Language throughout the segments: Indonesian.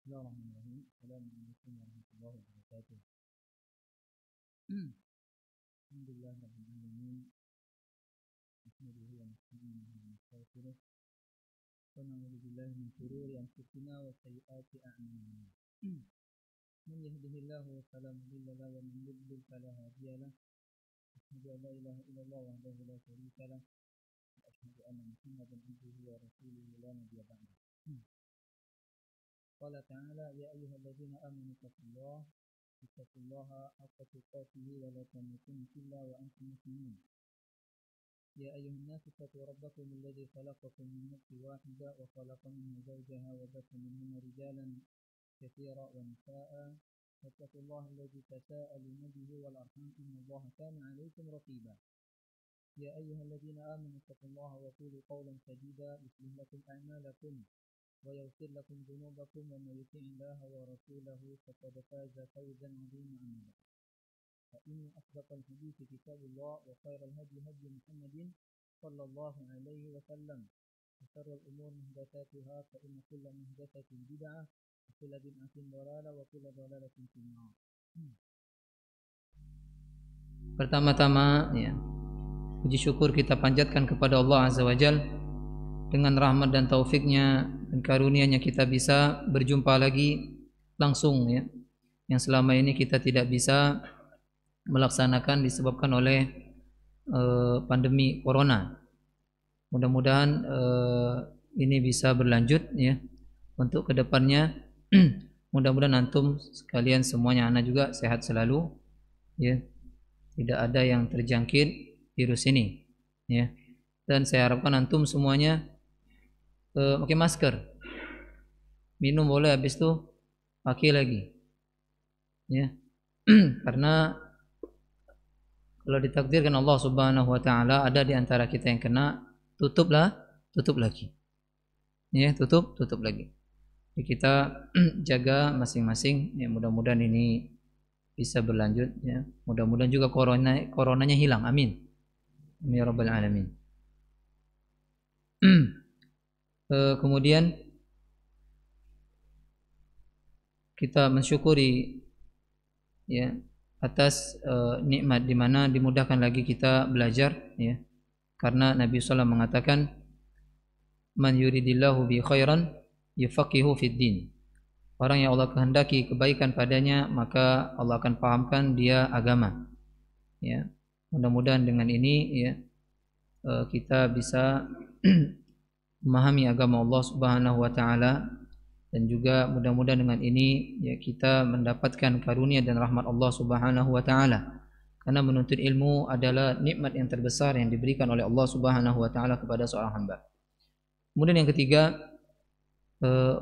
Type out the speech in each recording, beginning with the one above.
Bismillahirrahmanirrahim. Assalamualaikum warahmatullahi wabarakatuh. Alhamdulillah rabbil alamin. Nahmaduhu wa nasta'inuhu wa nastaghfiruh. Wa na'udzu billahi min shururi anfusina wa sayyiati a'malina. Man yahdihillahu fala mudilla lahu wa man yudlil fala hadiya lahu. Asyhadu an la ilaha illallah wahdahu la syarika lahu wa asyhadu anna Muhammadan abduhu wa rasuluhu la nabiyya ba'dahu. Qala ta'ala ya ayyuhalladzina amanu taqullaha haqqa tuqatih wa la tamutunna illa wa antum muslimun. Ya ayyuhan nasu taqu rabbakum alladzi khalaqakum min nafsin wahidah wa khalaqa minha zawjaha wa batha minhuma rijalan katsiran wa nisaa'a. Wattaqullaha alladzi tasaaluna bihi wal arham innallaha kana 'alaykum raqiba. Ya ayyuhalladzina amanu taqullaha wa qulu qawlan sadida yuslih lakum a'malakum ويغفر لكم ذنوبكم ومن يطع الله ورسوله فقد فاز فوزا عظيما أما بعد فإن أصدق الحديث كتاب الله وخير الهدي هدي محمد صلى الله عليه وسلم وشر الأمور محدثاتها فإن كل محدثة بدعة وكل بدعة ضلالة وكل ضلالة في النار. Pertama-tama ya, puji syukur kita panjatkan kepada Allah Azza wa Jalla. Dengan rahmat dan taufiknya dan karunia-Nya kita bisa berjumpa lagi langsung ya, yang selama ini kita tidak bisa melaksanakan disebabkan oleh pandemi corona. Mudah-mudahan ini bisa berlanjut ya untuk kedepannya. Mudah-mudahan antum sekalian semuanya, anak juga sehat selalu ya, tidak ada yang terjangkit virus ini ya. Dan saya harapkan antum semuanya pakai masker, minum boleh, habis itu pakai lagi ya. Karena kalau ditakdirkan Allah Subhanahu wa taala ada di antara kita yang kena, tutup lagi ya, tutup lagi. Jadi kita jaga masing-masing ya, mudah-mudahan ini bisa berlanjut ya. Mudah-mudahan juga coronanya hilang, amin ya rabbal alamin. Kemudian kita mensyukuri ya atas nikmat di mana dimudahkan lagi kita belajar ya, karena Nabi SAW mengatakan man yuridillahu bi khairan yufaqihu fid din. Orang yang Allah kehendaki kebaikan padanya maka Allah akan pahamkan dia agama ya. Mudah-mudahan dengan ini ya kita bisa memahami agama Allah Subhanahu wa taala, dan juga mudah-mudahan dengan ini ya kita mendapatkan karunia dan rahmat Allah Subhanahu wa taala. Karena menuntut ilmu adalah nikmat yang terbesar yang diberikan oleh Allah Subhanahu wa taala kepada seorang hamba. Kemudian yang ketiga,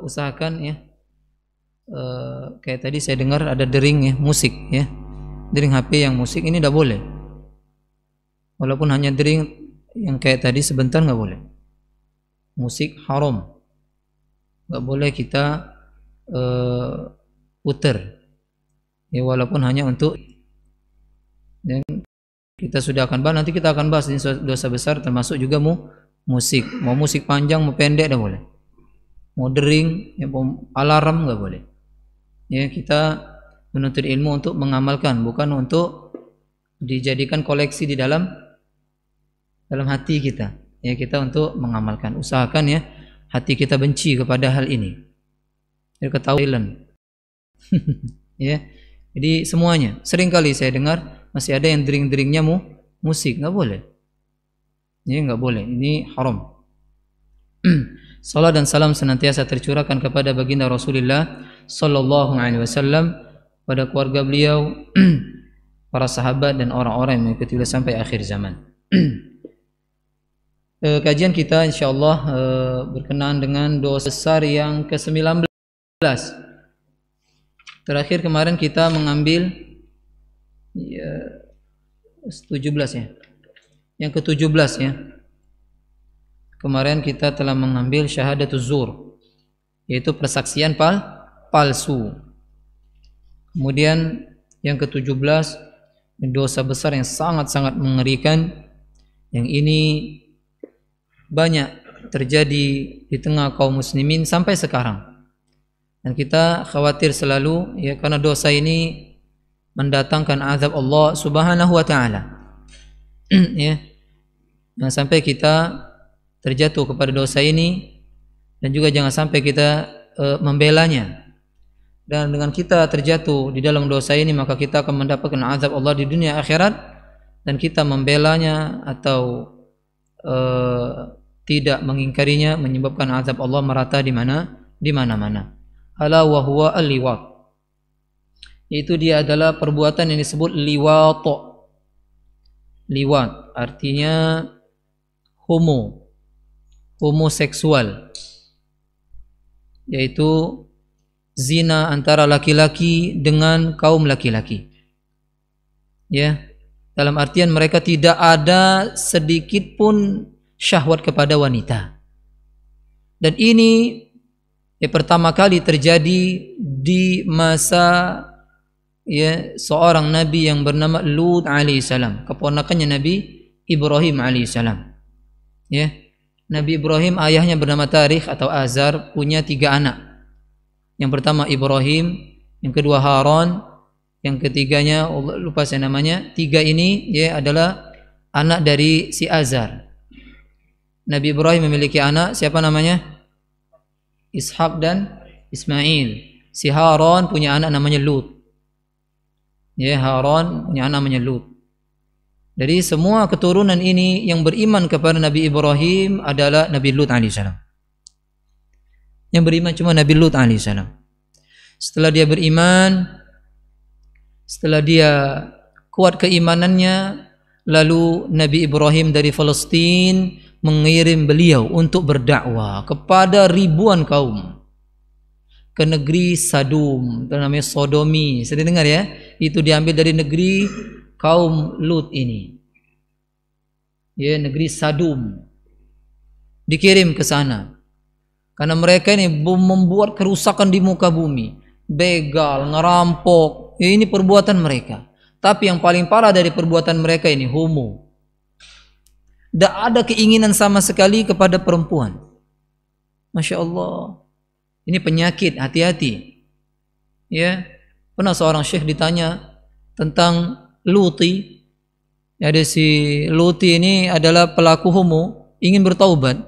usahakan ya kayak tadi saya dengar ada dering ya, musik ya. Dering HP yang musik ini tidak boleh. Walaupun hanya dering yang kayak tadi sebentar nggak boleh. Musik haram, nggak boleh kita puter ya, walaupun hanya untuk dan kita sudah akan bahas, nanti kita akan bahas ini dosa besar termasuk juga musik, mau musik panjang mau pendek dah boleh, mau dering ya, mau alarm nggak boleh ya. Kita menuntut ilmu untuk mengamalkan, bukan untuk dijadikan koleksi di dalam hati kita ya. Kita untuk mengamalkan, usahakan ya hati kita benci kepada hal ini ya, ketahuilan ya. Jadi semuanya, seringkali saya dengar masih ada yang dering-deringnya musik, nggak boleh ya, nggak boleh, ini haram. Salat dan salam senantiasa tercurahkan kepada baginda Rasulullah sallallahu alaihi wasallam, pada keluarga beliau, para sahabat dan orang-orang yang mengikuti beliau sampai akhir zaman. Kajian kita insyaallah berkenaan dengan dosa besar yang ke-19. Terakhir kemarin kita mengambil ya, 17 ya. Yang ke-17 ya. Kemarin kita telah mengambil syahadatuz zur, yaitu persaksian palsu. Kemudian yang ke-17 dosa besar yang sangat-sangat mengerikan, yang ini banyak terjadi di tengah kaum muslimin sampai sekarang. Dan kita khawatir selalu ya, karena dosa ini mendatangkan azab Allah Subhanahu wa taala. Ya. Jangan sampai kita terjatuh kepada dosa ini, dan juga jangan sampai kita membelanya. Dan dengan kita terjatuh di dalam dosa ini, maka kita akan mendapatkan azab Allah di dunia akhirat, dan kita membelanya atau tidak mengingkarinya menyebabkan azab Allah merata di mana-mana. Ala wa huwa al-liwat. Itu dia adalah perbuatan yang disebut liwat. Liwat artinya homoseksual, yaitu zina antara laki-laki dengan kaum laki-laki. Ya, dalam artian mereka tidak ada sedikit pun syahwat kepada wanita. Dan ini pertama kali terjadi di masa seorang nabi yang bernama Lut alaihissalam, keponakannya Nabi Ibrahim alaihissalam. Ya, Nabi Ibrahim ayahnya bernama Tarikh atau Azar, punya 3 anak. Yang pertama Ibrahim, yang kedua Haran, yang ketiganya lupa saya namanya. 3 ini adalah anak dari si Azar. Nabi Ibrahim memiliki anak, siapa namanya? Ishak dan Ismail. Si Haran punya anak namanya Lut. Haran punya anak namanya Lut. Dari semua keturunan ini yang beriman kepada Nabi Ibrahim adalah Nabi Lut alaihissalam. Yang beriman cuma Nabi Lut alaihissalam. Setelah dia beriman, setelah dia kuat keimanannya, lalu Nabi Ibrahim dari Palestina mengirim beliau untuk berdakwah kepada ribuan kaum ke negeri Sadum, namanya Sodomi. Saya dengar ya, itu diambil dari negeri kaum Lut ini. Ya, negeri Sadum. Dikirim ke sana. Karena mereka ini membuat kerusakan di muka bumi, begal, ngerampok. Ya, ini perbuatan mereka. Tapi yang paling parah dari perbuatan mereka ini homo. Tidak ada keinginan sama sekali kepada perempuan. Masya Allah. Ini penyakit, hati-hati. Ya, pernah seorang syekh ditanya tentang Luti. Ada si Luti ini adalah pelaku homo, ingin bertaubat.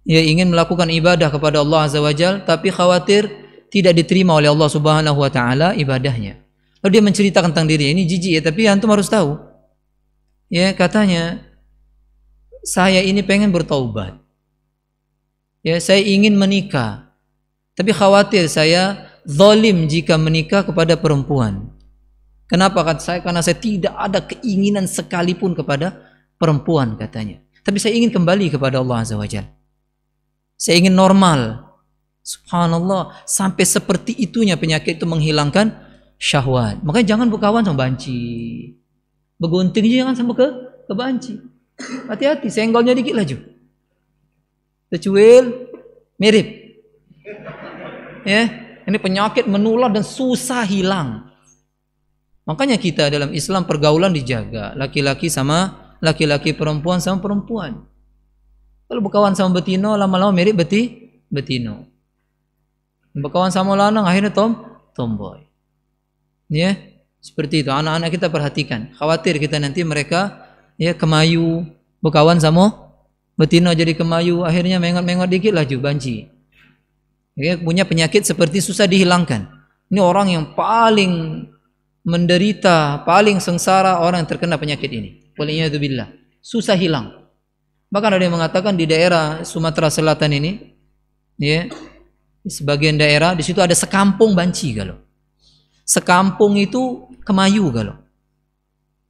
Ya, ingin melakukan ibadah kepada Allah Azza wa Jalla, tapi khawatir tidak diterima oleh Allah Subhanahu wa taala ibadahnya. Lalu dia menceritakan tentang diri ini jijik ya, tapi antum harus tahu. Ya, katanya, saya ini pengen bertaubat. Ya, saya ingin menikah. Tapi khawatir saya zalim jika menikah kepada perempuan. Kenapa kata saya? Karena saya tidak ada keinginan sekalipun kepada perempuan katanya. Tapi saya ingin kembali kepada Allah Azza wa Jalla. Saya ingin normal. Subhanallah, sampai seperti itunya penyakit itu menghilangkan syahwat. Makanya jangan berkawan sama banci. Begunting jangan sama ke banci. Hati-hati, senggolnya dikit laju. Tercuil, mirip. Ya, ini penyakit menular dan susah hilang. Makanya kita dalam Islam pergaulan dijaga, laki-laki sama laki-laki, perempuan sama perempuan. Kalau berkawan sama betino, lama-lama mirip betino. Berkawan sama lanang, akhirnya tomboy. Ya, seperti itu. Anak-anak kita perhatikan. Khawatir kita nanti mereka kemayu, berkawan sama betino jadi kemayu, akhirnya mengot-mengot dikit laju banci. Punya penyakit seperti susah dihilangkan. Ini orang yang paling menderita, paling sengsara orang yang terkena penyakit ini. Waliyadzubillah. Susah hilang. Bahkan ada yang mengatakan di daerah Sumatera Selatan ini, di sebagian daerah di situ ada sekampung banci kalau. Sekampung itu kemayu kalau.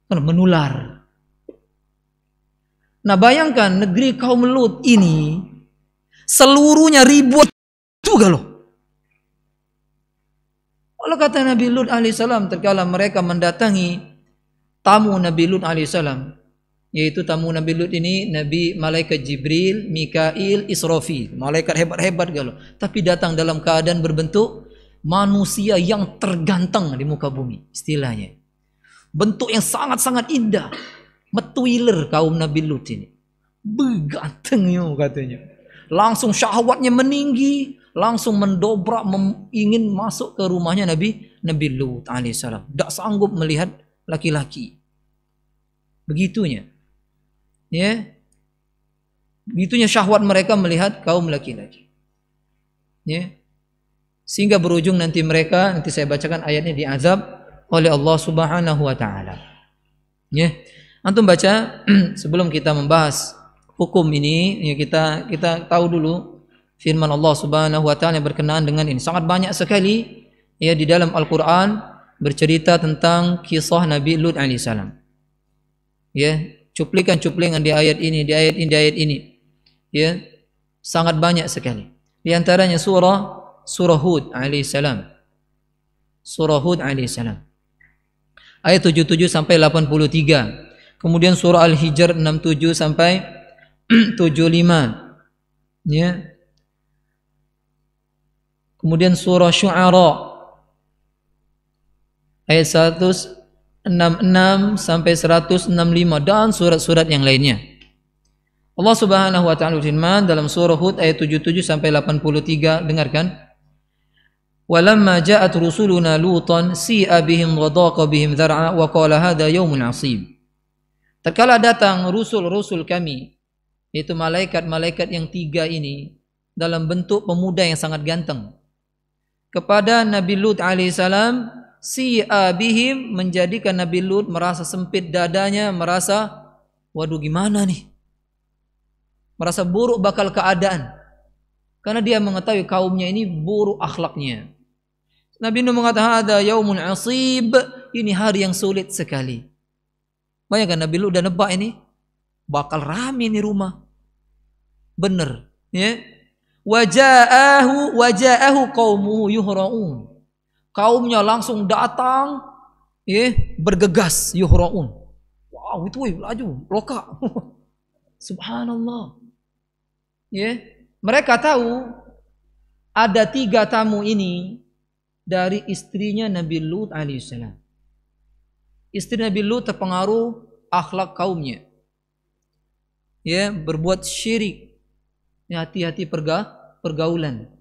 Kan menular. Nah, bayangkan negeri kaum Lut ini seluruhnya ribuan itu kalau. Kalau kata Nabi Lut alaihissalam, terkala mereka mendatangi tamu Nabi Lut alaihissalam, yaitu tamu Nabi Lut ini Nabi malaikat Jibril, Mikail, Israfil, malaikat hebat-hebat kalau. Tapi datang dalam keadaan berbentuk manusia yang terganteng di muka bumi, istilahnya. Bentuk yang sangat-sangat indah. Metuiler kaum Nabi Lut ini. Begantengnya katanya. Langsung syahwatnya meninggi, langsung mendobrak ingin masuk ke rumahnya Nabi Lut alaihissalam. Tidak sanggup melihat laki-laki. Begitunya. Ya. Begitunya syahwat mereka melihat kaum laki-laki. Ya. Sehingga berujung nanti saya bacakan ayatnya, diazab oleh Allah Subhanahu wa taala. Ya. Antum baca sebelum kita membahas hukum ini, ya kita tahu dulu firman Allah Subhanahu wa taala yang berkenaan dengan ini. Sangat banyak sekali ya di dalam Al-Qur'an bercerita tentang kisah Nabi Lut alaihissalam. Ya, cuplikan-cuplikan di ayat ini, di ayat ini. Ya, sangat banyak sekali. Di antaranya surah Hud alaihissalam. Surah Hud alaihissalam. Ayat 77 sampai 83. Kemudian surah Al-Hijr 67 sampai 75. Ya. Kemudian surah Syu'ara ayat 166 sampai 165 dan surat-surat yang lainnya. Allah Subhanahu wa taala firman dalam surah Hud ayat 77 sampai 83, dengarkan. Walamma ja'at rusuluna Lutan si'a bihim wa dhaqa bihim dhar'a wa qala hadha yaumun 'asib. Tatkala datang rusul-rusul kami, yaitu malaikat-malaikat yang 3 ini dalam bentuk pemuda yang sangat ganteng, kepada Nabi Lut alaihissalam, si'a bihim, menjadikan Nabi Lut merasa sempit dadanya, merasa waduh gimana nih, merasa buruk bakal keadaan, karena dia mengetahui kaumnya ini buruk akhlaknya. Nabi Nuh mengatakan ada yaumun asib, ini hari yang sulit sekali. Bayangkan Nabi Lut udah nebak ini bakal rame nih rumah. Bener, ya. Waja'ahu qaumuhu yuhra'un. Kaumnya langsung datang, ya, bergegas, yuhra'un. Wow, itu laju, loka. Subhanallah. Ya, mereka tahu ada 3 tamu ini dari istrinya Nabi Lut alaihissalam. Istri Nabi Lut terpengaruh akhlak kaumnya. Ya, berbuat syirik. Ya, hati-hati pergaulan.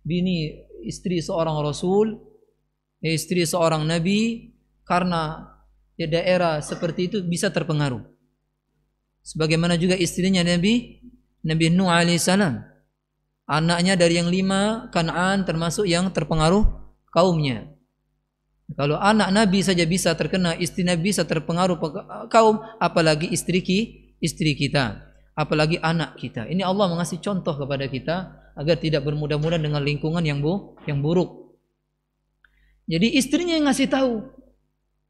Bini istri seorang rasul, ya, istri seorang nabi, karena ya daerah seperti itu bisa terpengaruh. Sebagaimana juga istrinya Nabi Nuh alaihissalam. Anaknya dari yang 5, Kan'an, termasuk yang terpengaruh kaumnya. Kalau anak Nabi saja bisa terkena, istri Nabi bisa terpengaruh kaum, apalagi istri kita, apalagi anak kita. Ini Allah mengasih contoh kepada kita agar tidak bermudah-mudahan dengan lingkungan yang buruk. Jadi istrinya yang ngasih tahu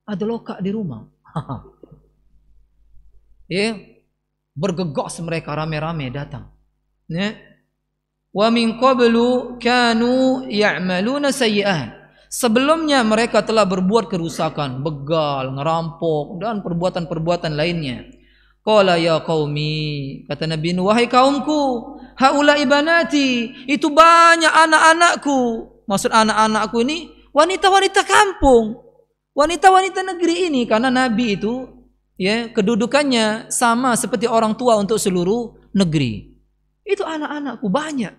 ada loka di rumah. Ya, bergegas mereka rame-rame datang. Ya. Wa min qablu kanu ya'maluna sayyi'at. Sebelumnya mereka telah berbuat kerusakan, begal, ngerampok dan perbuatan-perbuatan lainnya. Qala ya qaumi, kata Nabi Nuh, wahai kaumku, haula ibanati, itu banyak anak-anakku. Maksud anak-anakku ini wanita-wanita kampung, wanita-wanita negeri ini, karena Nabi itu ya kedudukannya sama seperti orang tua untuk seluruh negeri. Itu anak-anakku banyak.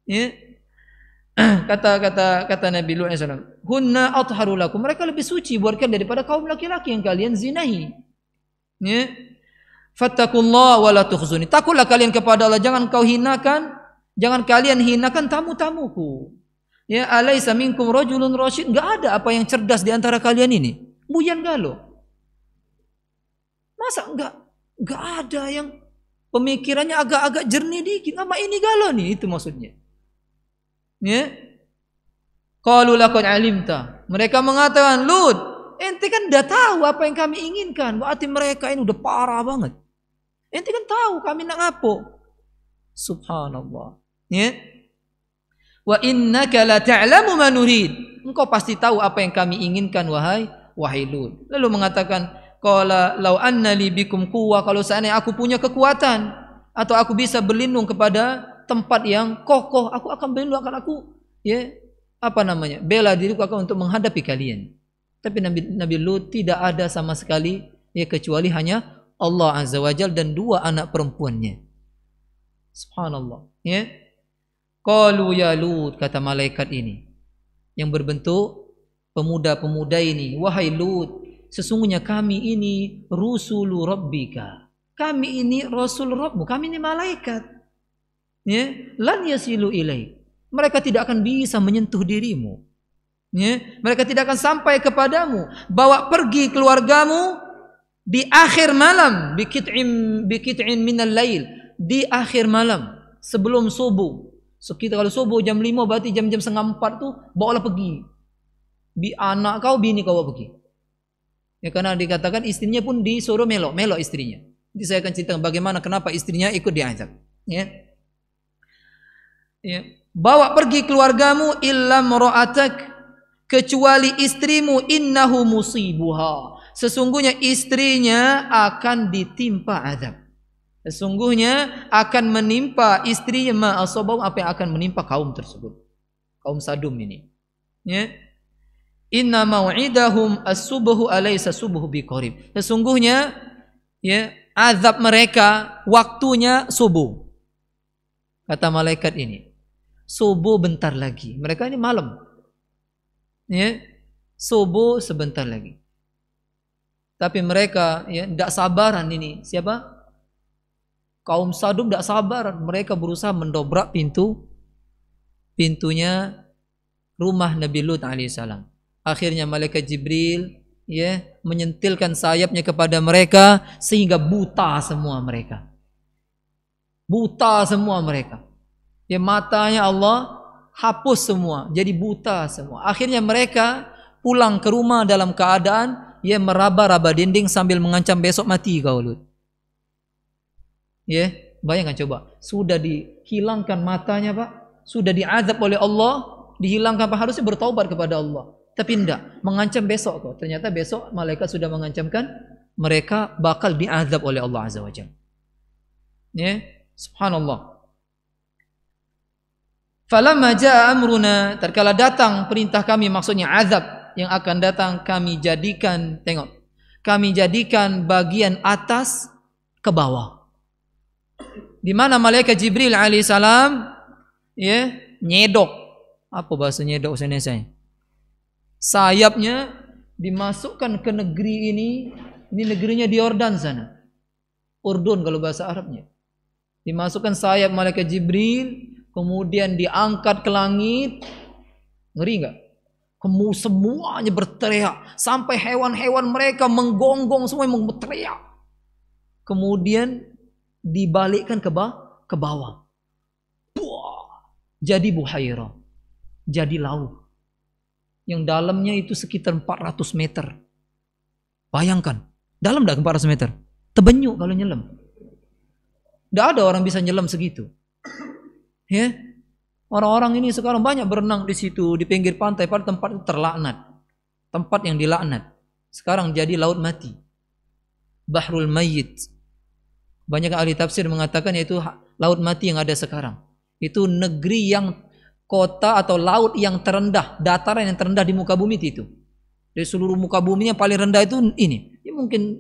Ya. Kata Nabi Lut alaihissalam, hunna atharu lakum, mereka lebih suci buat kalian daripada kaum laki-laki yang kalian zinahi. Ya. Fattakullah wa la tukhzuni, takutlah kalian kepada Allah, jangan kalian hinakan tamu-tamuku. Ya, alaisa minkum rajulun rasyid, enggak ada apa yang cerdas di antara kalian ini? Buyan galo. Masa enggak ada yang pemikirannya agak-agak jernih dikit, sama ini galo nih, itu maksudnya. Ya. Qalu laqad alimta, mereka mengatakan, Lut, ente kan udah tahu apa yang kami inginkan. Berarti mereka ini udah parah banget. Ente kan tahu kami nak ngapo. Subhanallah. Ya. Wa innaka la ta'lamu ma nurid, engkau pasti tahu apa yang kami inginkan wahai Lut. Lalu mengatakan, qala law anna li bikum quwwah, kalau seandainya aku punya kekuatan atau aku bisa berlindung kepada tempat yang kokoh, aku akan berlindung, akan aku bela diriku akan untuk menghadapi kalian. Tapi Nabi Lut tidak ada sama sekali, ya, kecuali hanya Allah Azza wa Jalla dan 2 anak perempuannya. Subhanallah. Ya. Qalu ya Lut, kata malaikat ini yang berbentuk pemuda-pemuda ini, wahai Lut, sesungguhnya kami ini rusulu rabbika. Kami ini rasul Rabbmu, kami ini malaikat. Ya, lan yasilu ilaik. Mereka tidak akan bisa menyentuh dirimu. Ya, mereka tidak akan sampai kepadamu. Bawa pergi keluargamu di akhir malam, bikit'in minal lail, di akhir malam sebelum subuh. Sekitar kalau subuh jam 5 berarti jam-jam setengah 4 tuh bawalah pergi. Anak kau, bini kau bawa pergi. Ya, karena dikatakan istrinya pun disuruh melok istrinya. Nanti saya akan ceritakan bagaimana kenapa istrinya ikut diazab. Ya. Ya. Bawa pergi keluargamu illa mar'atak, kecuali istrimu, innahu musibuha. Sesungguhnya istrinya akan ditimpa azab. Sesungguhnya akan menimpa istrinya ma'asabahum, apa yang akan menimpa kaum tersebut. Kaum Sadum ini. Ya. Inna mau'idahum as-subuhu alaysa subuhu biqarib. Sesungguhnya ya, azab mereka waktunya subuh. Kata malaikat ini, subuh bentar lagi. Mereka ini malam. Ya, subuh sebentar lagi. Tapi mereka ya tidak sabaran ini. Siapa? Kaum Sadum tidak sabar, mereka berusaha mendobrak pintunya rumah Nabi Lut alaihissalam. Akhirnya malaikat Jibril ya menyentilkan sayapnya kepada mereka sehingga buta semua mereka. Buta semua mereka. Ya, matanya Allah hapus semua, jadi buta semua. Akhirnya mereka pulang ke rumah dalam keadaan ya meraba-raba dinding sambil mengancam besok mati kau Lut. Ya, bayangkan coba, sudah dihilangkan matanya Pak, sudah diazab oleh Allah, dihilangkan Pak, harusnya bertaubat kepada Allah. Tapi tidak, mengancam besok kok. Ternyata besok malaikat sudah mengancamkan mereka bakal diazab oleh Allah Azza wa Jalla. Ya, subhanallah. Falamma jaa amruna, tatkala datang perintah kami, maksudnya azab yang akan datang, kami jadikan, tengok, kami jadikan bagian atas ke bawah. Di mana malaikat Jibril alaihissalam ya nyedok. Apa bahasa nyedok Indonesia? Sayapnya dimasukkan ke negeri ini negerinya di Yordan sana. Urdun kalau bahasa Arabnya. Dimasukkan sayap malaikat Jibril, kemudian diangkat ke langit. Ngeri enggak? Semuanya berteriak, sampai hewan-hewan mereka menggonggong, semua berteriak. Kemudian dibalikkan ke bawah. Buah, jadi buhairah, jadi laut. Yang dalamnya itu sekitar 400 meter. Bayangkan, dalam enggak 400 meter? Tebenyuk kalau nyelam. Tidak ada orang bisa nyelam segitu. Ya, orang-orang ini sekarang banyak berenang di situ, di pinggir pantai, pada tempat itu terlaknat, tempat yang dilaknat. Sekarang jadi laut mati, Bahrul Mayyit. Banyak ahli tafsir mengatakan yaitu laut mati yang ada sekarang. Itu negeri yang kota atau laut yang terendah, dataran yang terendah di muka bumi itu. Dari seluruh muka bumi yang paling rendah itu ini. Ini mungkin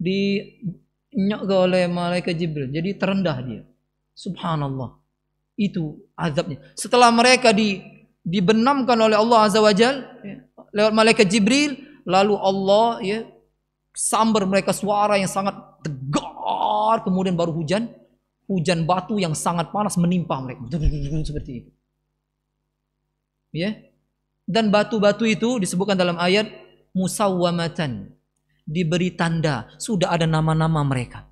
dinyok oleh malaikat Jibril. Jadi terendah dia. Subhanallah. Itu azabnya. Setelah mereka dibenamkan oleh Allah Azza wa Jalla lewat malaikat Jibril, lalu Allah ya sambar mereka suara yang sangat tegar, kemudian baru hujan batu yang sangat panas menimpa mereka seperti itu. Ya. Dan batu-batu itu disebutkan dalam ayat musawwamatan, diberi tanda, sudah ada nama-nama mereka.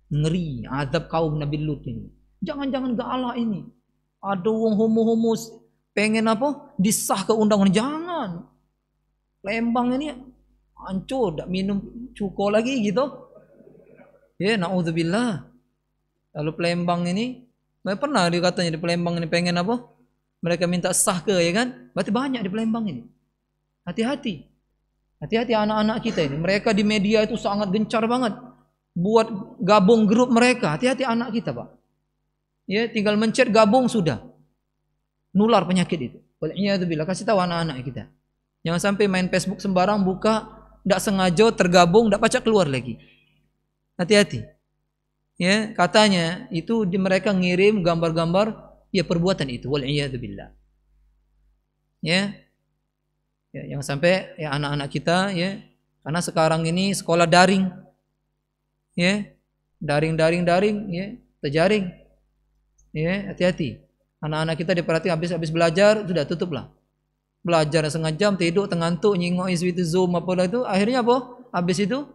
Ngeri azab kaum Nabi Lut ini. Jangan-jangan gak Allah ini. Ada wong homo-homo pengen apa? Disah ke undang-undang. Jangan. Lembang ini hancur, tak minum cuko lagi gitu. Ya, na'udzubillah. Lalu Palembang ini, pernah dikatanya di Palembang ini pengen apa? Mereka minta sah ke, ya kan? Berarti banyak di Palembang ini. Hati-hati. Hati-hati anak-anak kita ini. Mereka di media itu sangat gencar banget buat gabung grup mereka. Hati-hati anak kita, Pak. Ya, tinggal mencet gabung sudah. Nular penyakit itu. Wal'iyadzubillah, kasih tahu anak-anak kita. Jangan sampai main Facebook sembarang buka, tidak sengaja tergabung, tidak baca keluar lagi. Hati-hati. Ya, katanya itu mereka ngirim gambar-gambar Ya perbuatan itu, wal iyadu billah. Ya, jangan sampai ya anak-anak kita ya, karena sekarang ini sekolah daring, ya, daring, ya, terjaring, ya, hati-hati. Anak-anak kita diperhatikan habis belajar sudah tutup lah. Belajar setengah jam tidur tengantuk nyingok itu Zoom apa itu, akhirnya apa? Habis itu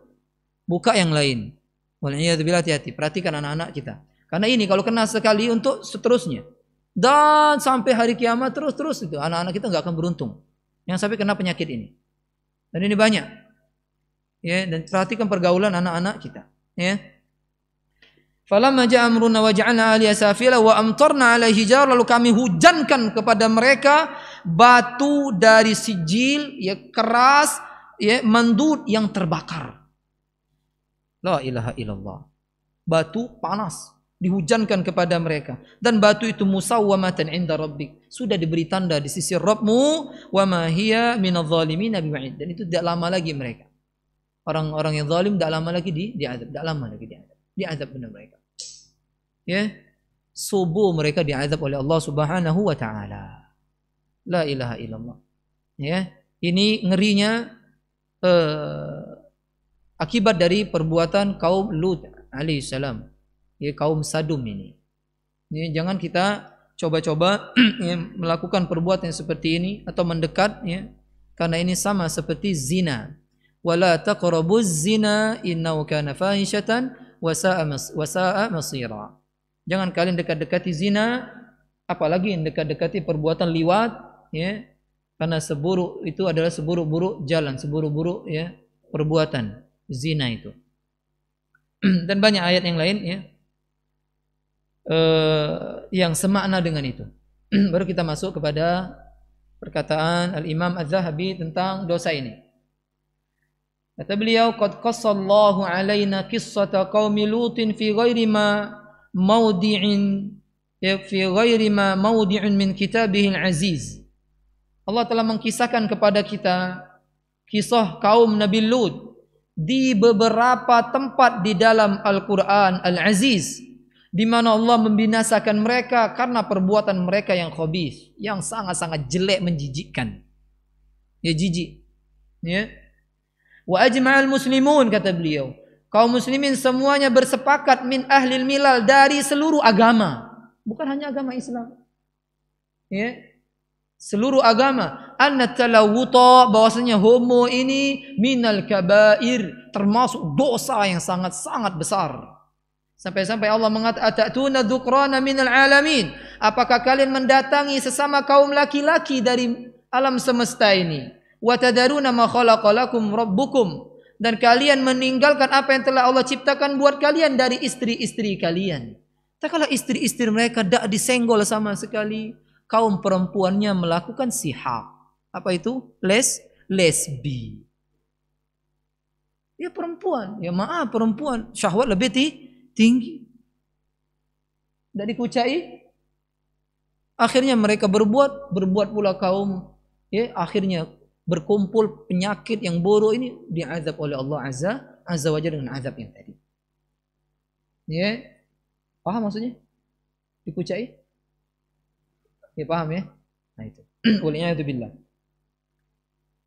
buka yang lain. Waliyadzubillah, hati-hati. Perhatikan anak-anak kita. Karena ini kalau kena sekali untuk seterusnya. Dan sampai hari kiamat terus itu anak-anak kita nggak akan beruntung. Yang sampai kena penyakit ini. Dan ini banyak. Ya, dan perhatikan pergaulan anak-anak kita, ya. Falamma ja'a amruna wa ja'alna 'aliya safila wa amtarna 'alaihi hijar, lalu kami hujankan kepada mereka batu dari sijil, ya, keras, ya, mandud yang terbakar. La ilaha illallah. Batu panas dihujankan kepada mereka, dan batu itu musawwamatan 'inda rabbik, sudah diberi tanda di sisi Rabbmu, wa ma hiya minadh dhalimin bi'id, dan itu tidak lama lagi mereka, orang-orang yang zalim tidak lama lagi diazab, tidak lama lagi diazab benar mereka. Ya, subuh mereka diazab oleh Allah Subhanahu wa taala. La ilaha illallah. Ya, ini ngerinya akibat dari perbuatan kaum Lut alaihissalam. Ya, kaum Sadum ini. Ya, jangan kita coba-coba ya, melakukan perbuatan seperti ini atau mendekat, ya, karena ini sama seperti zina. Wala taqrabuz zina innahu kana fahishatan wa sa'a masira. Jangan kalian dekat-dekati zina, apalagi dekat-dekati perbuatan liwat, ya, karena itu adalah seburuk-buruk jalan, seburuk-buruk, ya, perbuatan zina itu. Dan banyak ayat yang lain, ya, yang semakna dengan itu. Baru kita masuk kepada perkataan Al-Imam Az-Zahabi tentang dosa ini. Kata beliau, qad qassallahu alaina qissata qaumi Lutin fi ghairi ma mawdi'in min kitabihil aziz. Allah telah mengkisahkan kepada kita kisah kaum Nabi Lut di beberapa tempat di dalam Al-Quran Al-Aziz, di mana Allah membinasakan mereka karena perbuatan mereka yang khabith, yang sangat-sangat jelek, menjijikkan. Ya, jijik. Ya. Wa ajma'al muslimun, kata beliau, kaum muslimin semuanya bersepakat, min ahlil milal, dari seluruh agama, bukan hanya agama Islam, ya, seluruh agama, anna talawuta, bahwasanya homo ini minal kabair, termasuk dosa yang sangat-sangat besar. Sampai-sampai Allah mengatakan, atatuna dzukrana minal alamin, apakah kalian mendatangi sesama kaum laki-laki dari alam semesta ini, wa tadaruna ma khalaqalakum rabbukum, dan kalian meninggalkan apa yang telah Allah ciptakan buat kalian dari istri-istri kalian. Tak kala istri-istri mereka tidak disenggol sama sekali, kaum perempuannya melakukan sihak. Apa itu? Lesbi. Ya perempuan, ya maaf, perempuan syahwat lebih tinggi. Tidak dikucai. Akhirnya mereka berbuat pula kaum, ya, akhirnya berkumpul penyakit yang buruk ini, diazab oleh Allah Azza wa Jalla dengan azab yang tadi. Ya, paham maksudnya? Dikucai? Ya paham, ya? Nah itu. Waliyadu billah.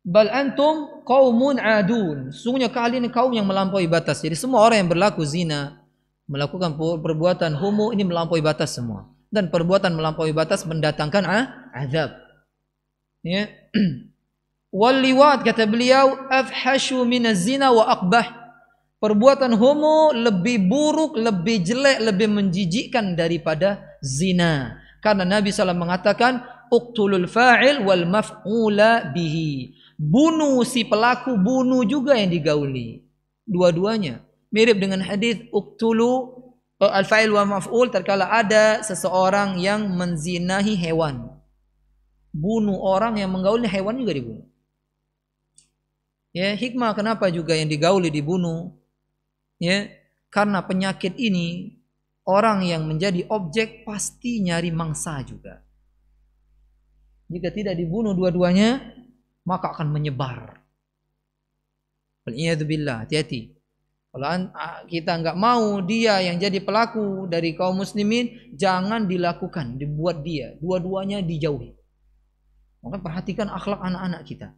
Bal antum qaumun adun. Sungguhnya kalian kaum yang melampaui batas. Jadi semua orang yang berlaku zina, melakukan perbuatan homo, ini melampaui batas semua. Dan perbuatan melampaui batas mendatangkan azab. Ya. Wal liwat, kata beliau, afhashu minaz zina wa aqbah. Perbuatan homo lebih buruk, lebih jelek, lebih menjijikkan daripada zina. Karena Nabi SAW mengatakan, uqtulul fa'il wal maf'ula bihi. Bunuh si pelaku, bunuh juga yang digauli. Dua-duanya mirip dengan hadis uqtulu al-fa'il wa maf'ul, terkala ada seseorang yang menzinahi hewan. Bunuh orang yang menggauli hewan juga dibunuh. Ya, hikmah kenapa juga yang digauli dibunuh? Ya, karena penyakit ini orang yang menjadi objek pasti nyari mangsa juga. Jika tidak dibunuh dua-duanya, maka akan menyebar. Wal'iyadu billah, hati-hati. Kalau kita nggak mau dia yang jadi pelaku dari kaum muslimin, jangan dilakukan, dibuat dia. Dua-duanya dijauhi. Maka perhatikan akhlak anak-anak kita.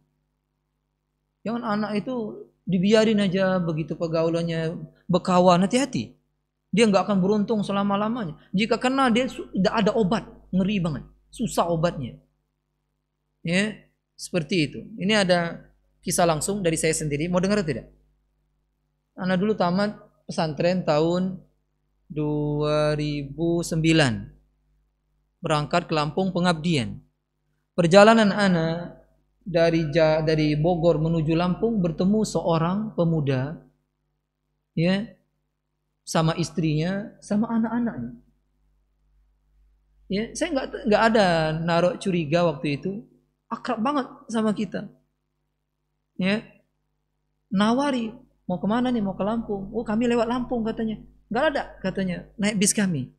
Jangan anak itu dibiarin aja begitu pergaulannya berkawan, hati-hati. Dia nggak akan beruntung selama-lamanya. Jika kena dia tidak ada obat, ngeri banget, susah obatnya. Ya, seperti itu. Ini ada kisah langsung dari saya sendiri. Mau dengar atau tidak? Anak dulu tamat pesantren tahun 2009. Berangkat ke Lampung pengabdian. Perjalanan anak dari Bogor menuju Lampung bertemu seorang pemuda, ya, sama istrinya, sama anak-anaknya. Ya, saya nggak ada naruh curiga waktu itu, akrab banget sama kita. Ya, nawari, mau kemana nih? Mau ke Lampung. Oh, kami lewat Lampung katanya. Nggak ada katanya, naik bis kami.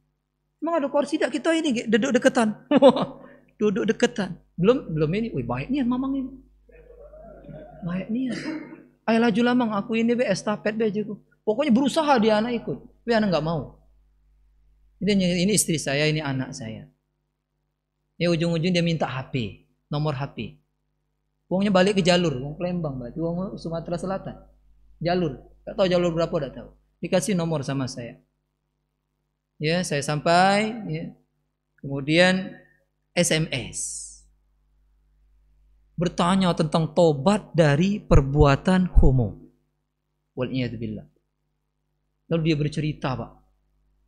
Emang ada kursi tidak? Kita ini duduk deketan. Duduk deketan. Belum ini. Wih, baiknya mamang ini. Baiknya. Ayo laju lamang, aku ini estafet be aja. Pokoknya berusaha dia anak ikut. Tapi anak nggak mau. Ini istri saya, ini anak saya. Ya ujung-ujung dia minta HP, nomor HP. Uangnya balik ke jalur, uang Palembang, berarti uang Sumatera Selatan. Jalur, tak tahu jalur berapa, tak tahu. Dikasih nomor sama saya. Ya, saya sampai, ya. Kemudian SMS. Bertanya tentang tobat dari perbuatan homo. Wal'iyadzubillah. Lalu dia bercerita, Pak.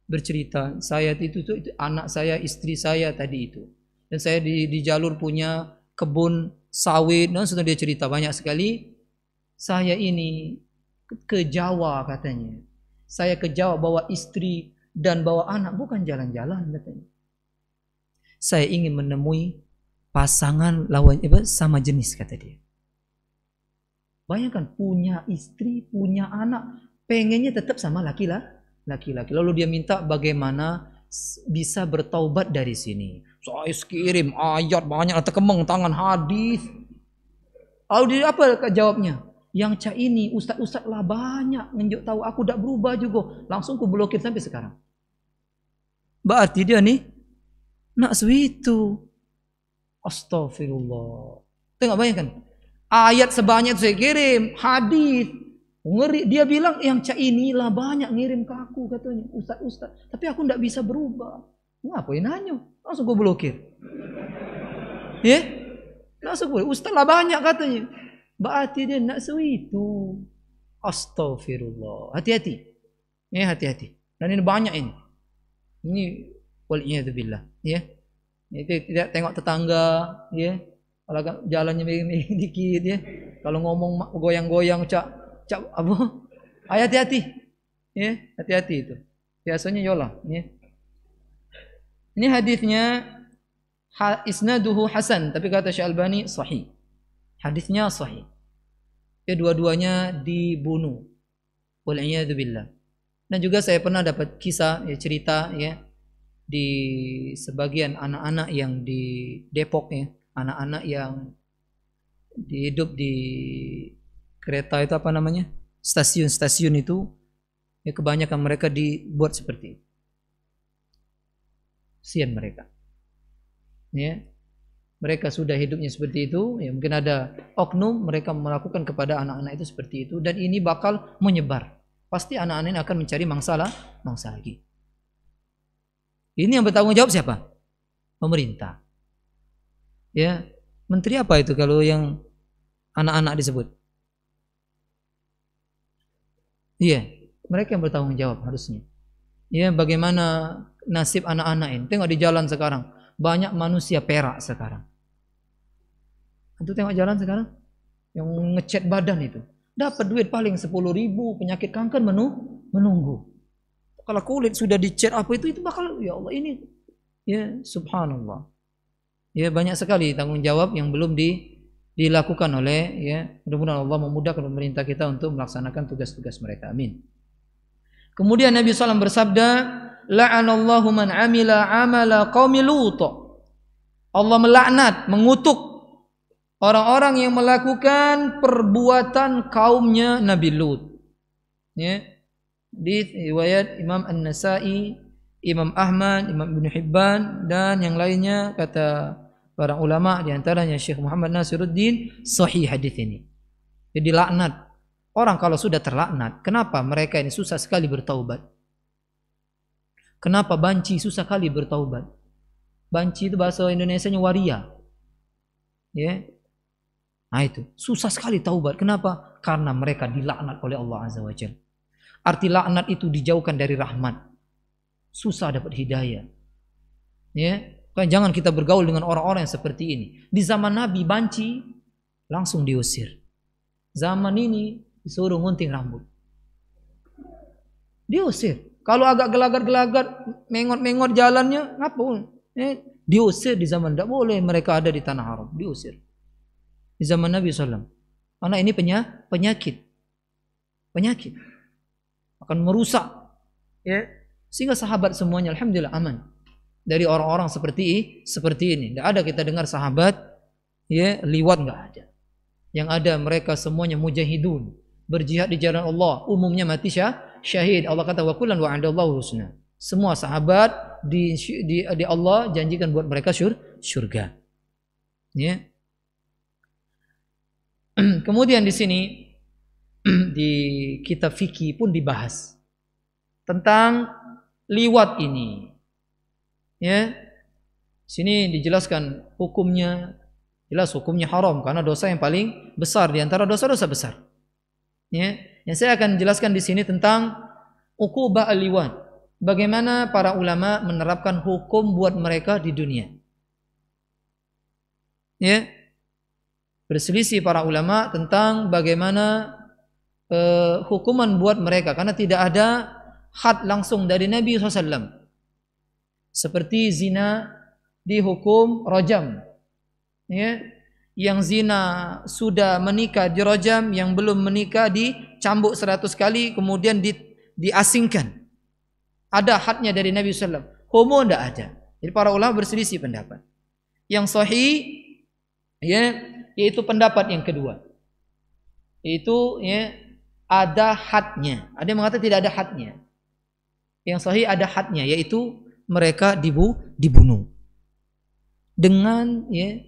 Bercerita, saya itu anak saya, istri saya tadi itu. Dan saya di jalur punya kebun sawit, dan sudah dia cerita banyak sekali. Saya ini ke Jawa katanya. Saya ke Jawa bawa istri dan bawa anak, bukan jalan-jalan katanya. Saya ingin menemui pasangan lawan sama jenis, kata dia. Bayangkan, punya istri, punya anak, pengennya tetap sama laki-laki. Lalu dia minta bagaimana bisa bertaubat dari sini. Saya kirim ayat banyak, terkemeng tangan, hadis. Lalu dia apa jawabnya? Yang cak ini ustaz-ustaz lah banyak nunjuk tahu, aku tidak berubah juga. Langsung ku blokir sampai sekarang. Berarti dia nih nak sewitu. Astagfirullah. Tengok, bayangkan. Ayat sebanyak saya kirim, hadis. Ngeri, dia bilang yang cak inilah banyak ngirim ke aku katanya, ustaz. Tapi aku tidak bisa berubah. Ngapain nanya? Langsung gue blokir. Ya? Langsung gue, ustaz lah banyak katanya. Berarti dia nak sewitu. Astagfirullah. Hati-hati. Ya, hati-hati. Dan ini banyak ini. Ini wal'iyadzubillah. Ya. Itu tidak tengok tetangga, ya. Kalau jalannya miring-miring dikit, ya. Kalau ngomong goyang-goyang cak apa? Hati-hati. Ya, hati-hati itu. Biasanya yolah, ya. Ini hadisnya isnaduhu hasan, tapi kata Syekh Albani sahih. Hadisnya sahih. Ya, dua-duanya dibunuh. Wal'iyadzubillah. Dan juga saya pernah dapat kisah, ya, cerita, ya, di sebagian anak-anak yang di Depok, ya, anak-anak yang hidup di kereta itu apa namanya, stasiun-stasiun itu, ya, kebanyakan mereka dibuat seperti itu. Kasihan mereka, ya, mereka sudah hidupnya seperti itu, ya, mungkin ada oknum mereka melakukan kepada anak-anak itu seperti itu, dan ini bakal menyebar. Pasti anak-anak ini akan mencari mangsa lagi. Ini yang bertanggung jawab siapa? Pemerintah. Ya, menteri apa itu kalau yang anak-anak disebut? Iya, mereka yang bertanggung jawab harusnya. Ya, bagaimana nasib anak-anak ini? Tengok di jalan sekarang, banyak manusia perak sekarang. Itu tengok jalan sekarang, yang ngecat badan itu, dapat duit paling 10.000, penyakit kanker menunggu. Kalau kulit sudah dicat apa itu bakal, ya Allah ini, ya subhanallah. Ya, banyak sekali tanggung jawab yang belum dilakukan oleh, ya, mudah-mudahan Allah memudahkan pemerintah kita untuk melaksanakan tugas-tugas mereka. Amin. Kemudian Nabi SAW bersabda, la'anallahu man amila amala qaumi Lut. Allah melaknat, mengutuk orang-orang yang melakukan perbuatan kaumnya Nabi Lut. Ya. Di riwayat Imam An-Nasa'i, Imam Ahmad, Imam Ibn Hibban dan yang lainnya, kata para ulama di antaranya Syekh Muhammad Nasiruddin, sahih hadis ini. Jadi laknat. Orang kalau sudah terlaknat, kenapa mereka ini susah sekali bertaubat? Kenapa banci susah sekali bertaubat? Banci itu bahasa Indonesianya waria. Ya. Nah itu, susah sekali taubat. Kenapa? Karena mereka dilaknat oleh Allah Azza wa Jalla. Arti laknat itu dijauhkan dari rahmat. Susah dapat hidayah. Ya, jangan kita bergaul dengan orang-orang yang seperti ini. Di zaman Nabi banci langsung diusir. Zaman ini disuruh gunting rambut. Diusir. Kalau agak gelagat-gelagat, mengot-mengot jalannya, ngapa? Diusir di zaman, tidak boleh mereka ada di tanah haram. Diusir. Di zaman Nabi SAW. Karena ini penyakit. Penyakit. Akan merusak. Ya. Sehingga sahabat semuanya alhamdulillah aman dari orang-orang seperti ini. Tidak ada kita dengar sahabat ya liwat, nggak ada. Yang ada mereka semuanya mujahidun, berjihad di jalan Allah, umumnya mati syahid. Allah kata wa kullan wa'adallahu husna. Semua sahabat di Allah janjikan buat mereka surga. Ya. Kemudian di sini di kitab fikih pun dibahas tentang liwat ini. Ya. Sini dijelaskan hukumnya, jelas hukumnya haram karena dosa yang paling besar di antara dosa-dosa besar. Ya. Yang saya akan jelaskan di sini tentang uqubah al-liwat. Bagaimana para ulama menerapkan hukum buat mereka di dunia. Ya. Berselisih para ulama tentang bagaimana hukuman buat mereka karena tidak ada had langsung dari Nabi SAW. Seperti zina dihukum rajam. Ya. Yang zina sudah menikah dirajam, yang belum menikah dicambuk 100 kali kemudian diasingkan. Ada hadnya dari Nabi SAW. Homo tidak ada. Jadi para ulama berselisih pendapat. Yang sahih ya, yaitu pendapat yang kedua. Itu ya, ada hadnya. Ada yang mengatakan tidak ada hadnya. Yang sahih ada hadnya, yaitu mereka dibunuh dengan ya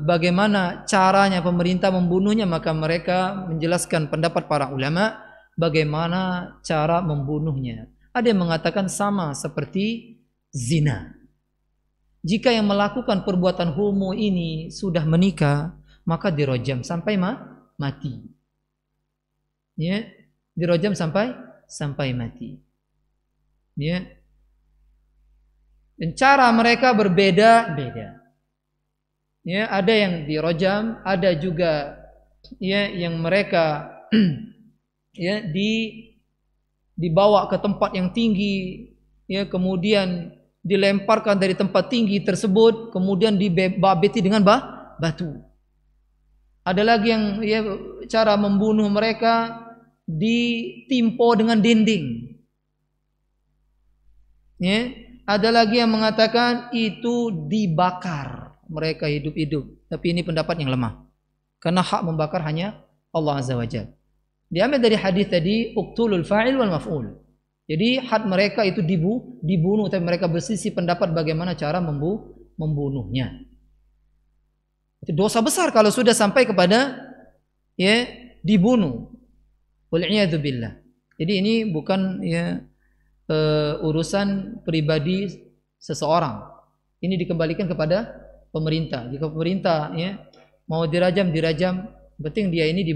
bagaimana caranya pemerintah membunuhnya, maka mereka menjelaskan pendapat para ulama bagaimana cara membunuhnya. Ada yang mengatakan sama seperti zina. Jika yang melakukan perbuatan homo ini sudah menikah, maka dirajam sampai mati. Ya, dirajam sampai mati. Ya. Dan cara mereka berbeda-beda. Ya, ada yang dirajam, ada juga ya yang mereka ya dibawa ke tempat yang tinggi, ya kemudian dilemparkan dari tempat tinggi tersebut, kemudian dibabeti dengan batu. Ada lagi yang ya cara membunuh mereka ditimpa dengan dinding. Ya, ada lagi yang mengatakan itu dibakar mereka hidup-hidup. Tapi ini pendapat yang lemah. Karena hak membakar hanya Allah Azza wa Jalla. Diambil dari hadis tadi, uqtulul fa'il wal maf'ul. Jadi hak mereka itu dibunuh, tapi mereka bersisi pendapat bagaimana cara membunuhnya. Itu dosa besar kalau sudah sampai kepada ya dibunuh. Wal'iyadu billah. Jadi ini bukan ya urusan pribadi seseorang. Ini dikembalikan kepada pemerintah. Jika pemerintah ya mau dirajam, penting dia ini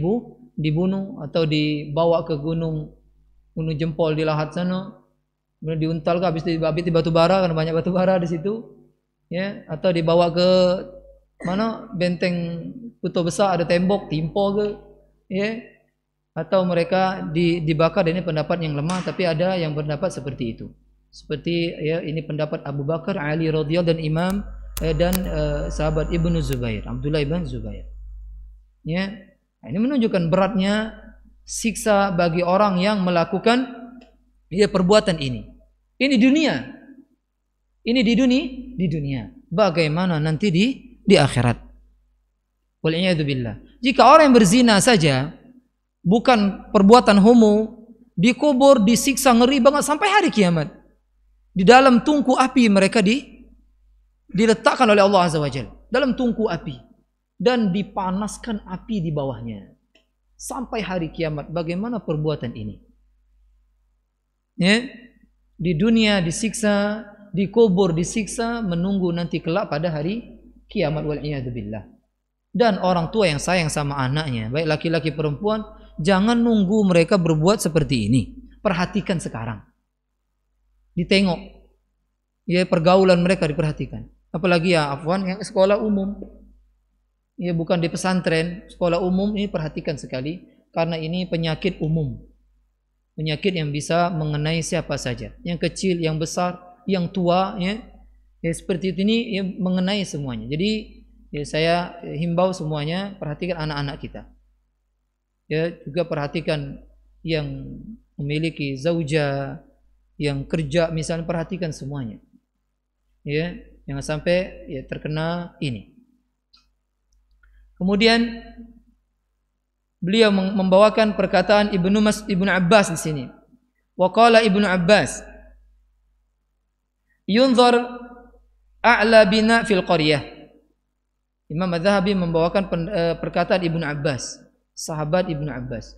dibunuh atau dibawa ke gunung Jempol di Lahat sana, kemudian diuntal ke, habis dibabit di batu bara karena banyak batu bara di situ, ya, atau dibawa ke mana benteng Kuto Besar ada tembok timpo ke, ya, atau mereka dibakar. Ini pendapat yang lemah, tapi ada yang berpendapat seperti itu. Seperti ya ini pendapat Abu Bakar, Ali radhiyallahu dan Imam dan sahabat Ibnu Zubair, Abdullah ibn Zubair. Ya, nah, ini menunjukkan beratnya siksa bagi orang yang melakukan ya perbuatan ini. Ini dunia. Ini di dunia. Bagaimana nanti di akhirat? Wal'iyadu billah. Jika orang yang berzina saja bukan perbuatan homo, dikubur, disiksa ngeri banget sampai hari kiamat. Di dalam tungku api mereka diletakkan oleh Allah Azza wa Jalla, dalam tungku api, dan dipanaskan api di bawahnya sampai hari kiamat. Bagaimana perbuatan ini? Ya, di dunia disiksa, dikubur disiksa, menunggu nanti kelak pada hari kiamat, wal'iyadzubillah. Dan orang tua yang sayang sama anaknya, baik laki-laki perempuan, jangan nunggu mereka berbuat seperti ini. Perhatikan sekarang, ditengok, ya, pergaulan mereka diperhatikan. Apalagi ya afwan yang sekolah umum, ya, bukan di pesantren, sekolah umum ini perhatikan sekali, karena ini penyakit umum. Penyakit yang bisa mengenai siapa saja, yang kecil, yang besar, yang tua, ya seperti ini, ya, mengenai semuanya. Jadi ya, saya himbau semuanya, perhatikan anak-anak kita. Ya, juga perhatikan yang memiliki zauja, yang kerja misalnya, perhatikan semuanya. Ya, jangan sampai ya terkena ini. Kemudian beliau membawakan perkataan Ibnu Abbas di sini. Wa qala Ibnu Abbas, yunzar a'la bina fil qaryah. Imam Az-Zahabi membawakan perkataan Ibnu Abbas, sahabat Ibnu Abbas.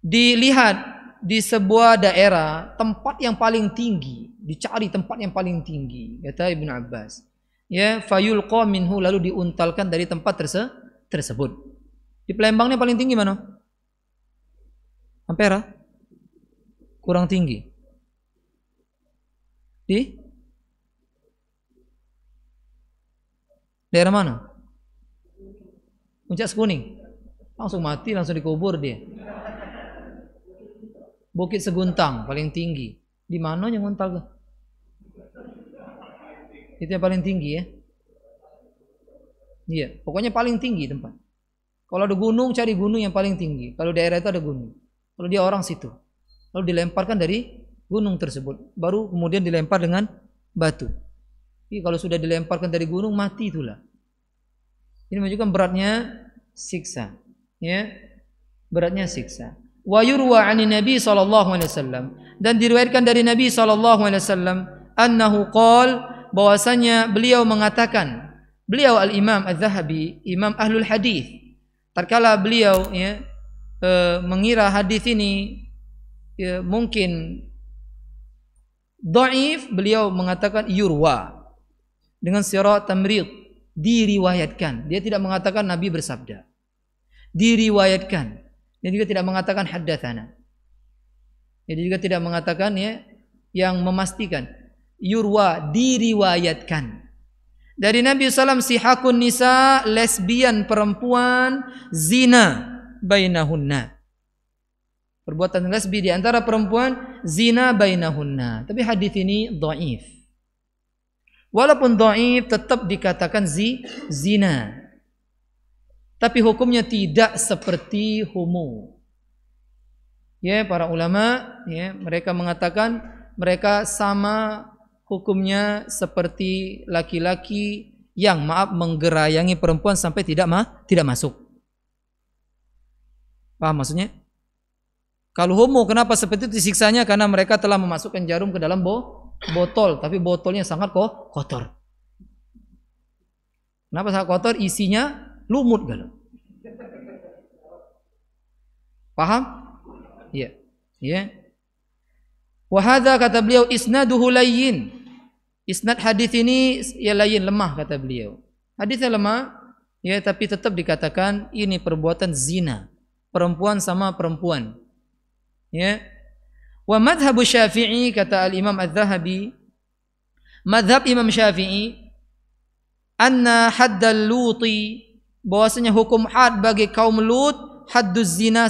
Dilihat di sebuah daerah tempat yang paling tinggi, dicari tempat yang paling tinggi, kata Ibnu Abbas. Ya, fayulqa minhu, lalu diuntalkan dari tempat tersebut. Di Palembang ini paling tinggi mana? Ampera? Kurang tinggi. Di daerah mana? Puncak Sekuning. Langsung mati, langsung dikubur dia. Bukit Seguntang paling tinggi. Di mana yang ngontal? Itu yang paling tinggi ya. Iya, pokoknya paling tinggi tempat. Kalau ada gunung, cari gunung yang paling tinggi. Kalau daerah itu ada gunung, kalau dia orang situ, lalu dilemparkan dari gunung tersebut, baru kemudian dilempar dengan batu. Jadi kalau sudah dilemparkan dari gunung, mati itulah. Ini menunjukkan beratnya siksa, ya, beratnya siksa. Wa yurwa 'ani Nabi sallallahu alaihi wasallam, dan diriwayatkan dari Nabi sallallahu alaihi wasallam, annahu qol, bahwasanya beliau mengatakan, beliau al-Imam Az-Zahabi, imam ahlul hadis, tatkala beliau ya, mengira hadis ini ya, mungkin dhaif, beliau mengatakan yurwa dengan syarat tamrid, diriwayatkan. Dia tidak mengatakan Nabi bersabda, diriwayatkan. Dia juga tidak mengatakan haddatsana. Dia juga tidak mengatakan ya, yang memastikan. Yurwa, diriwayatkan. Dari Nabi SAW, sihakun nisa, lesbian perempuan, zina bainahunna. Perbuatan lesbi di antara perempuan, zina bainahunna. Tapi hadis ini dhaif. Walaupun dhaif, tetap dikatakan zina. Tapi hukumnya tidak seperti homo. Ya, para ulama ya, mereka mengatakan mereka sama hukumnya seperti laki-laki yang menggerayangi perempuan sampai tidak masuk. Paham maksudnya? Kalau homo kenapa seperti itu disiksanya? Karena mereka telah memasukkan jarum ke dalam botol, tapi botolnya sangat kotor. Kenapa sangat kotor? Isinya lumut kalau. Paham? Iya. Ya. Wa hadza, kata beliau, isnaduhu layyin. Isnad hadis ini ya layyin, lemah, kata beliau. Hadisnya lemah, ya, tapi tetap dikatakan ini perbuatan zina, perempuan sama perempuan. Ya. Wa madhhabu Syafi'i, kata al-Imam Az-Zahabi, madhab Imam Syafi'i, anna haddal luti, bahwasanya hukum had bagi kaum Lut, hadduz zina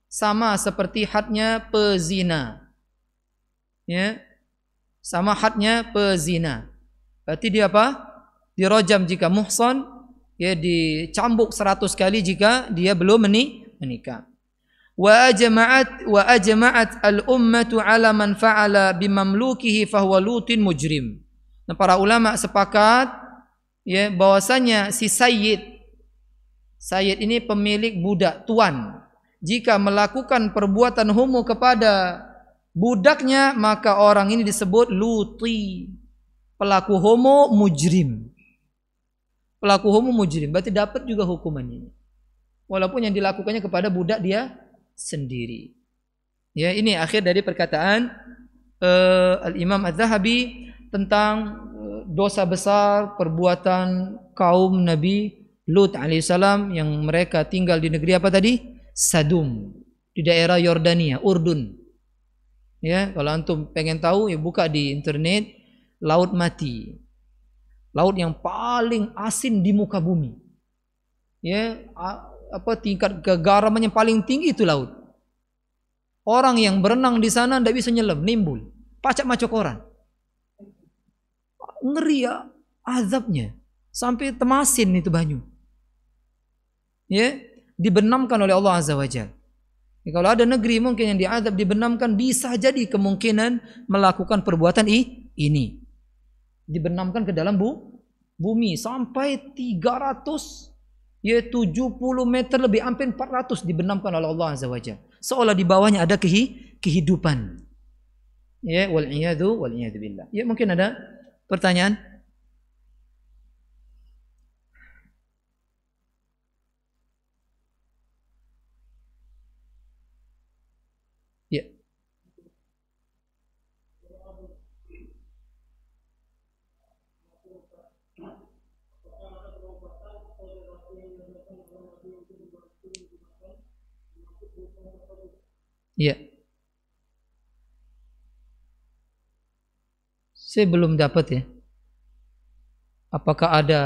sama seperti hadnya pezina. Ya. Sama hadnya pezina. Berarti dia apa? Dirajam jika muhsan, ya, dicambuk 100 kali jika dia belum menikah. Wa ajma'at al-ummatu 'ala man fa'ala bimamlukihi fahuwa lutin mujrim. Nah, para ulama sepakat ya bahwasanya si sayyid ini pemilik budak, tuan, jika melakukan perbuatan homo kepada budaknya, maka orang ini disebut luti, pelaku homo mujrim. Pelaku homo mujrim, berarti dapat juga hukumannya. Walaupun yang dilakukannya kepada budak dia sendiri. Ya, ini akhir dari perkataan Al-Imam Az-Zahabi tentang dosa besar perbuatan kaum Nabi Lut alaihissalam yang mereka tinggal di negeri apa tadi? Sadum, di daerah Yordania, Urdun. Ya, kalau antum pengen tahu ya buka di internet, Laut Mati. Laut yang paling asin di muka bumi. Ya, tingkat kegaramannya paling tinggi itu laut. Orang yang berenang di sana tidak bisa nyelam, nimbul, pacak macok orang. Ngeri ya azabnya, sampai temasin itu banyu. Ya, dibenamkan oleh Allah Azza wa Jalla. Ya, kalau ada negeri mungkin yang diazab dibenamkan, bisa jadi kemungkinan melakukan perbuatan ini. Dibenamkan ke dalam bumi sampai 300, ya 70 meter lebih, hampir 400 dibenamkan oleh Allah Azza wa Jalla. Seolah di bawahnya ada kehidupan. Ya, wal iyadu billah. Ya, mungkin ada pertanyaan? Ya. Ya. Saya belum dapat ya. Apakah ada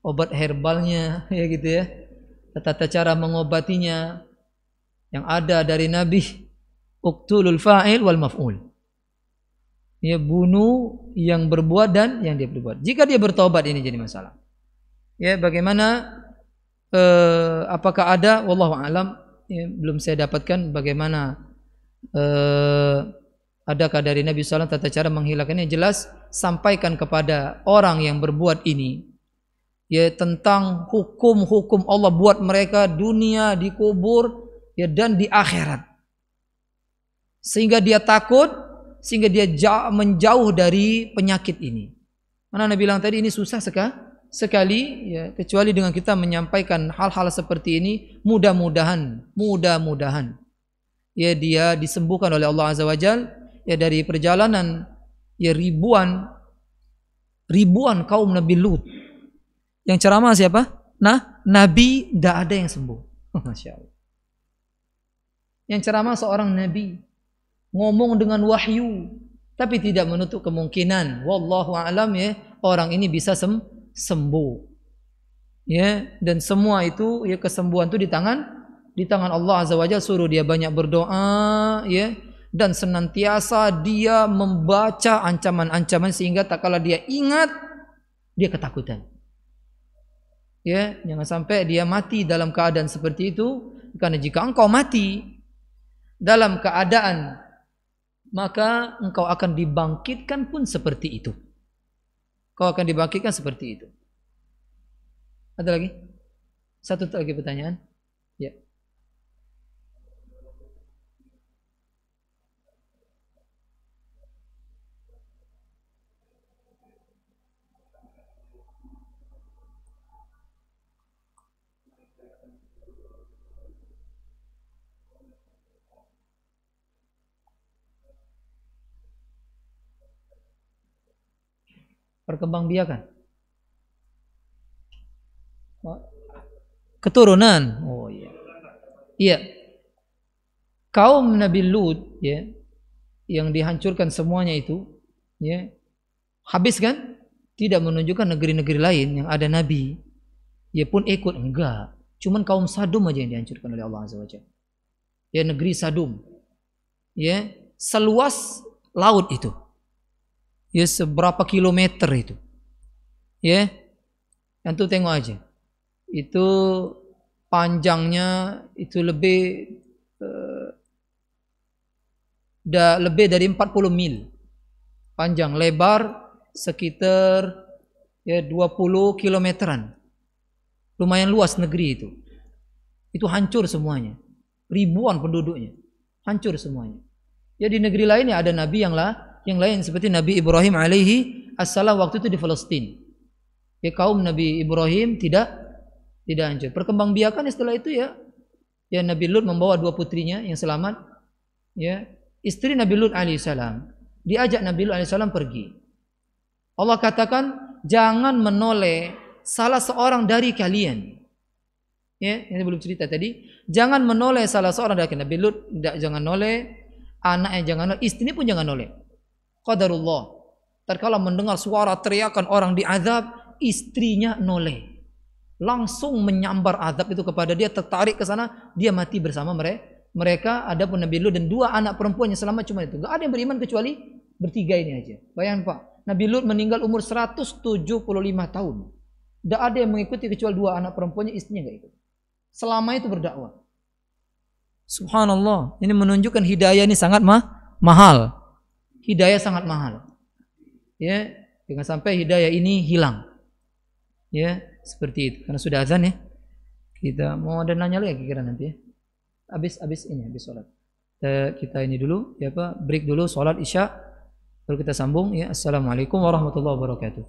obat herbalnya ya gitu ya. Tata cara mengobatinya yang ada dari Nabi, uqtulul fa'il wal maf'ul. Ya, bunuh yang berbuat dan yang dia berbuat. Jika dia bertobat ini jadi masalah. Ya, bagaimana apakah ada, wallahu alam, ya, belum saya dapatkan bagaimana adakah dari Nabi SAW tata cara menghilangkannya. Jelas sampaikan kepada orang yang berbuat ini ya tentang hukum-hukum Allah buat mereka dunia, di kubur ya, dan di akhirat, sehingga dia takut, sehingga dia menjauh dari penyakit ini. Mana Nabi bilang tadi ini susah sekali ya, kecuali dengan kita menyampaikan hal-hal seperti ini, mudah-mudahan ya dia disembuhkan oleh Allah Azza wa Jalla ya dari perjalanan ya ribuan kaum Nabi Lut. Yang ceramah siapa? Nah, Nabi tidak ada yang sembuh. Masya Allah. Yang ceramah seorang Nabi, ngomong dengan wahyu, tapi tidak menutup kemungkinan, wallahu a'lam ya, orang ini bisa sembuh. Ya, dan semua itu ya, kesembuhan itu di tangan Allah Azza wa Jalla. Suruh dia banyak berdoa ya, dan senantiasa dia membaca ancaman-ancaman sehingga tak kala dia ingat dia ketakutan. Ya, jangan sampai dia mati dalam keadaan seperti itu, karena jika engkau mati dalam keadaan, maka engkau akan dibangkitkan pun seperti itu. Kau akan dibangkitkan seperti itu. Ada lagi? Satu lagi pertanyaan? Ya. Perkembangbiakan. Keturunan. Oh iya. Iya. Kaum Nabi Lut ya, yang dihancurkan semuanya itu ya, habis kan? Tidak menunjukkan negeri-negeri lain yang ada nabi ya pun ikut, enggak. Cuman kaum Sadum aja yang dihancurkan oleh Allah Azza wa Jalla. Ya, negeri Sadum. Ya, seluas laut itu. Ya, seberapa kilometer itu. Ya. Antum tengok aja. Itu panjangnya itu lebih dari 40 mil. Panjang, lebar sekitar ya 20 kilometeran. Lumayan luas negeri itu. Itu hancur semuanya. ribuan penduduknya, hancur semuanya. Ya di negeri lain ya ada nabi yang lain seperti Nabi Ibrahim alaihi assalam waktu itu di Palestina. Ya kaum Nabi Ibrahim tidak hancur. Perkembangbiakan setelah itu ya Nabi Lut membawa 2 putrinya yang selamat. Ya, istri Nabi Lut alaihissalam diajak Nabi Lut alaihissalam pergi. Allah katakan jangan menoleh salah seorang dari kalian. Ya, ini belum cerita tadi. Jangan menoleh salah seorang dari kalian. Nabi Lut jangan noleh, anaknya jangan noleh, istrinya pun jangan noleh. Qadarullah. Tatkala mendengar suara teriakan orang diazab, istrinya noleh. Langsung menyambar azab itu kepada dia, tertarik ke sana, dia mati bersama mereka. Adapun Nabi Lut dan 2 anak perempuannya selamat cuma itu. Enggak ada yang beriman kecuali bertiga ini aja. Bayangkan Pak, Nabi Lut meninggal umur 175 tahun. Tidak ada yang mengikuti kecuali 2 anak perempuannya, istrinya enggak ikut. Selama itu berdakwah. Subhanallah, ini menunjukkan hidayah ini sangat mahal. Hidayah sangat mahal. Ya, jangan sampai hidayah ini hilang. Ya, seperti itu. Karena sudah azan ya. Kita mau ada nanya lagi kira nanti ya. Habis sholat. Kita ini dulu, ya Pak, break dulu sholat Isya. Baru kita sambung ya. Assalamualaikum warahmatullahi wabarakatuh.